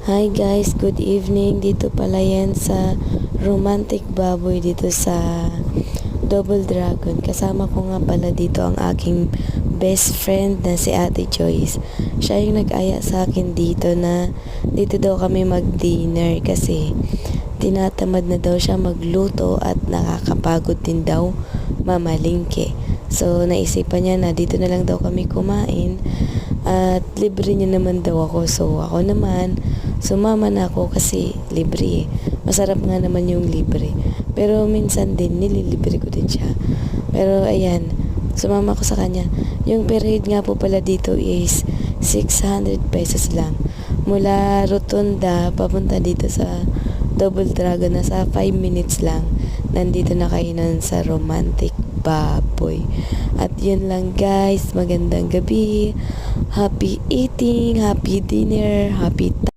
Hi guys, good evening. Dito pala yan sa Romantic Baboy dito sa Double Dragon. Kasama ko nga pala dito ang aking best friend na si Ate Joyce. Siya yung nag-aya sa akin dito na dito daw kami mag-dinner kasi tinatamad na daw siya magluto at nakakapagod din daw mamalingke. So naisipan niya na dito na lang daw kami kumain at libre niya naman daw ako. So ako naman, sumama na ako kasi libre eh. Masarap nga naman yung libre. Pero minsan din, nililibre ko din siya. Pero ayan, sumama ko sa kanya. Yung per head nga po pala dito is 600 pesos lang. Mula Rotunda, papunta dito sa Double Dragon na sa 5 minutes lang. Nandito na kayo nun sa Romantic Baboy. At yun lang guys, magandang gabi. Happy eating, happy dinner, happy